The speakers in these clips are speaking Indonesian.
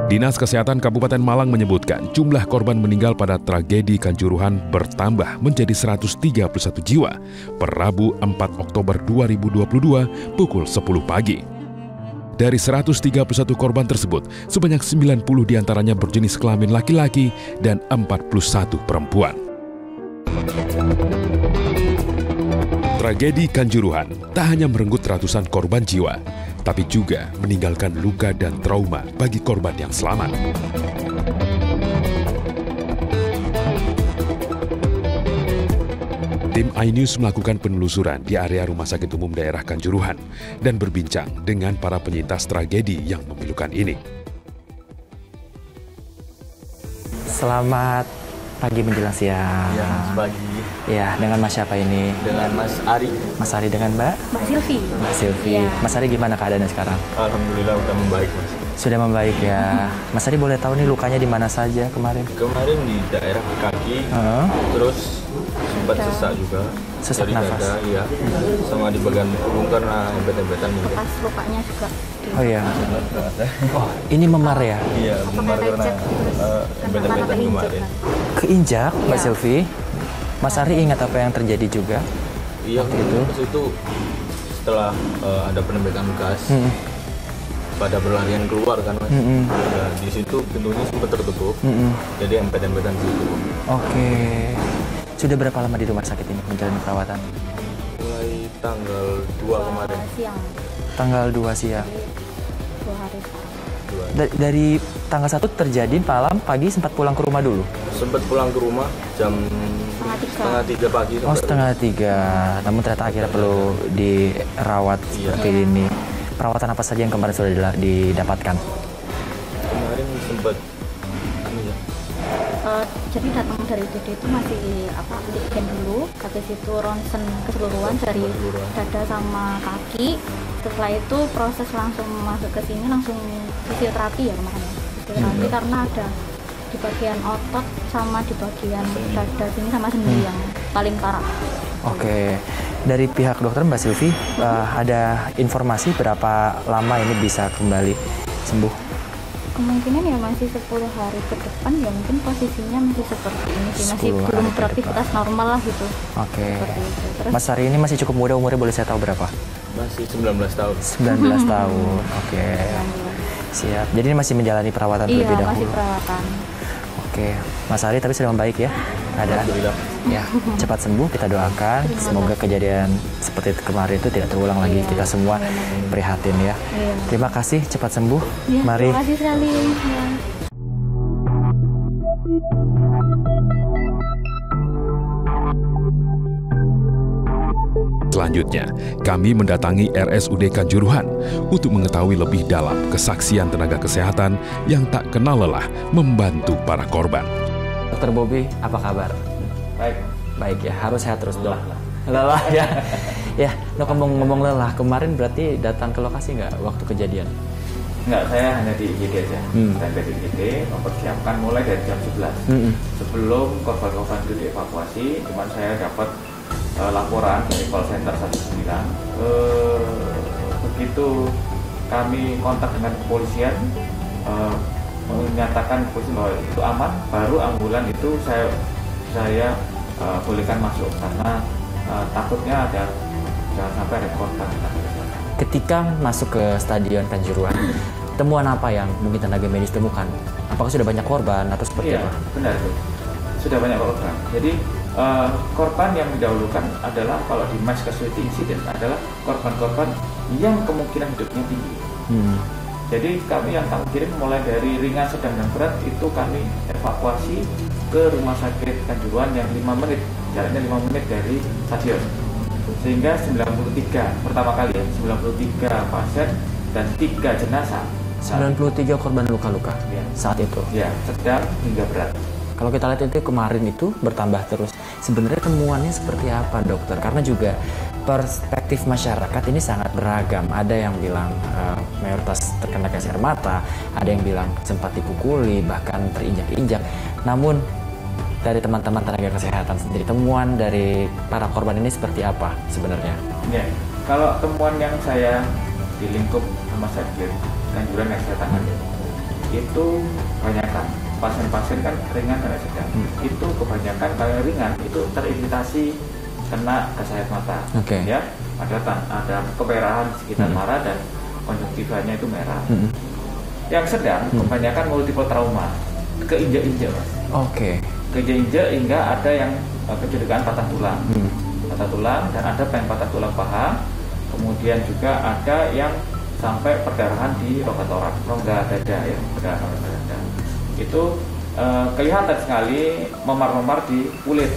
Dinas Kesehatan Kabupaten Malang menyebutkan jumlah korban meninggal pada tragedi Kanjuruhan bertambah menjadi 131 jiwa per Rabu 4 Oktober 2022 pukul 10 pagi. Dari 131 korban tersebut, sebanyak 90 diantaranya berjenis kelamin laki-laki dan 41 perempuan. Tragedi Kanjuruhan tak hanya merenggut ratusan korban jiwa, tapi juga meninggalkan luka dan trauma bagi korban yang selamat. Tim iNews melakukan penelusuran di area Rumah Sakit Umum Daerah Kanjuruhan dan berbincang dengan para penyintas tragedi yang memilukan ini. Selamat pagi menjelang siang. Ya, pagi. Ya, dengan Mas siapa ini? Dengan Mas Ari. Mas Ari dengan Mbak Silvi. Mbak Silvi. Ya. Mas Ari gimana keadaannya sekarang? Alhamdulillah udah membaik, Mas. Sudah membaik ya. Mas Ari boleh tahu nih lukanya di mana saja kemarin? Kemarin di daerah kaki, terus sempat sesak juga. Sesak dari nafas. dada, iya. Sama di bagian punggung karena embet-embetan juga. Pas lukanya juga. Oh iya. Oh, ini memar ya? Iya, memar karena embet-embetan kemarin. Keinjak, Mbak Iya. Silvi. Mas Ari ingat apa yang terjadi juga? Iya, Waktu itu? pas itu setelah ada penembakan gas, pada berlarian keluar kan, Mas. Nah, di situ pintunya sempat tertutup, jadi embet-embetan situ. Oke. Sudah berapa lama di rumah sakit ini menjalani perawatan? Mulai tanggal 2 kemarin. Siang. Tanggal 2 siang. 2 hari sekarang. Dari tanggal 1 terjadi malam, pagi sempat pulang ke rumah dulu? Sempat pulang ke rumah jam setengah 3 pagi. Oh, setengah 3. Namun ternyata akhirnya perlu dirawat seperti ini. Perawatan apa saja yang kemarin sudah didapatkan? Kemarin sempat Jadi datang dari UGD itu masih antigen dulu, habis itu ronsen keseluruhan dari dada sama kaki. Setelah itu proses langsung masuk ke sini, langsung fisioterapi ya kemarin. Fisioterapi karena ada di bagian otot sama di bagian dada sini sama sendi yang paling parah. Oke. Dari pihak dokter Mbak Silvi, ada informasi berapa lama ini bisa kembali sembuh? Kemungkinan ya masih 10 hari ke depan ya mungkin posisinya masih seperti ini sih, masih 10 belum hari ke beraktivitas normal lah gitu. Oke. Seperti itu. Terus Mas Ari ini masih cukup muda, umurnya boleh saya tahu berapa? masih 19 tahun. 19 tahun. Oke. Siap. Jadi ini masih menjalani perawatan iya terlebih dahulu. masih perawatan. Oke. Mas Ari tapi sudah membaik ya? Alhamdulillah. Ya, cepat sembuh, kita doakan. Semoga kejadian seperti kemarin itu tidak terulang lagi. Kita semua prihatin ya. Iya. Terima kasih, cepat sembuh. Ya, Mari. terima kasih sekali. Ya. Selanjutnya, kami mendatangi RSUD Kanjuruhan untuk mengetahui lebih dalam kesaksian tenaga kesehatan yang tak kenal lelah membantu para korban. Dokter Bobi, apa kabar? Baik. Baik ya, harus sehat terus dong. Lelah ya. Ya, ngomong-ngomong lelah, kemarin berarti datang ke lokasi nggak waktu kejadian? Enggak, saya hanya di IGD aja. Sampai di IGD, mempersiapkan mulai dari jam 11. Sebelum korban-korban itu dievakuasi, cuman saya dapat laporan dari call center 19. Begitu kami kontak dengan kepolisian, menyatakan polisi bahwa itu aman, baru ambulan itu saya bolehkan masuk karena takutnya ada jangan sampai ada korban. Ketika masuk ke Stadion Kanjuruhan, temuan apa yang mungkin tenaga medis temukan? Apakah sudah banyak korban atau seperti Iya, apa? benar itu. Sudah banyak korban. Jadi korban yang didahulukan adalah kalau di mass casualty incident adalah korban-korban yang kemungkinan hidupnya tinggi. Jadi kami yang kami kirim mulai dari ringan, sedang, dan berat itu kami evakuasi ke rumah sakit Kanjuruhan yang 5 menit, jaraknya 5 menit dari stadion. Sehingga 93 pertama kali ya, 93 pasien dan 3 jenazah. 93 korban luka-luka saat itu. Ya, sedang hingga berat. Kalau kita lihat itu kemarin itu bertambah terus. Sebenarnya temuannya seperti apa, dokter? Karena juga perspektif masyarakat ini sangat beragam. Ada yang bilang mayoritas terkena gas air mata, ada yang bilang sempat dipukuli, bahkan terinjak-injak. Namun dari teman-teman tenaga kesehatan sendiri, temuan dari para korban ini seperti apa sebenarnya? Ya, kalau temuan yang saya di lingkup rumah sakit Kanjuruhan yang saya tangani, itu kebanyakan pasien-pasien kan ringan dan sedang. Itu kebanyakan kalau ringan itu teriritasi kena gas air mata. Ya, ada kemerahan di sekitar mata dan konjungtivanya itu merah. Yang sedang kebanyakan multiple trauma, keinjak-injak, Mas. Keinjak-injak hingga ada yang kecelakaan patah tulang. Patah tulang, dan ada yang patah tulang paha. Kemudian juga ada yang sampai perdarahan di rongga dada, ya, perdarahan dada. Itu kelihatan sekali memar-memar di kulit.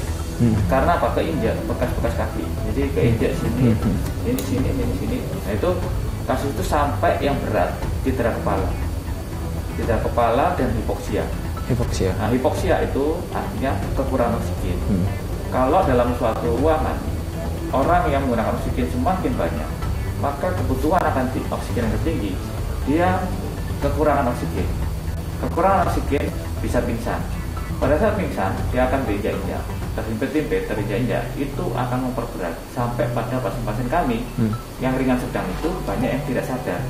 Karena apa? Keinjak, bekas-bekas kaki. Jadi keinjak sini, sini. Nah itu kasus itu sampai yang berat cedera kepala dan hipoksia. Nah, hipoksia itu artinya kekurangan oksigen. Kalau dalam suatu ruangan orang yang menggunakan oksigen semakin banyak, maka kebutuhan akan oksigen yang tinggi. Dia kekurangan oksigen. Kekurangan oksigen bisa pingsan. Pada saat pingsan, dia akan berinjak-injak, terinjak-injak, itu akan memperberat sampai pada pasien-pasien kami yang ringan sedang itu banyak yang tidak sadar.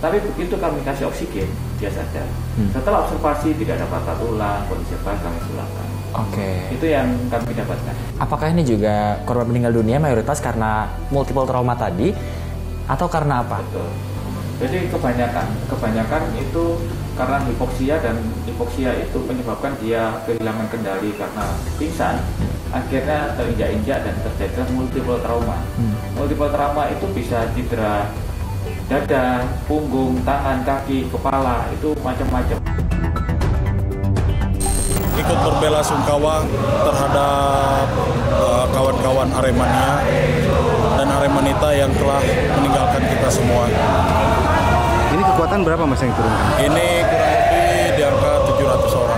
Tapi begitu kami kasih oksigen, dia sadar. Setelah observasi tidak ada patah tulang, kondisi apa kami pulangkan. Itu yang kami dapatkan. Apakah ini juga korban meninggal dunia mayoritas karena multiple trauma tadi, atau karena apa? Betul. Jadi kebanyakan itu karena hipoksia, dan hipoksia itu menyebabkan dia kehilangan kendali karena pingsan, akhirnya terinjak-injak dan terjadi multiple trauma. Multiple trauma itu bisa cedera dada, punggung, tangan, kaki, kepala, itu macam-macam. Ikut berbelasungkawa terhadap kawan-kawan Aremania dan Aremanita yang telah meninggalkan kita semua. Ini kekuatan berapa Mas yang diturunkan? Ini kurang lebih di angka 700 orang.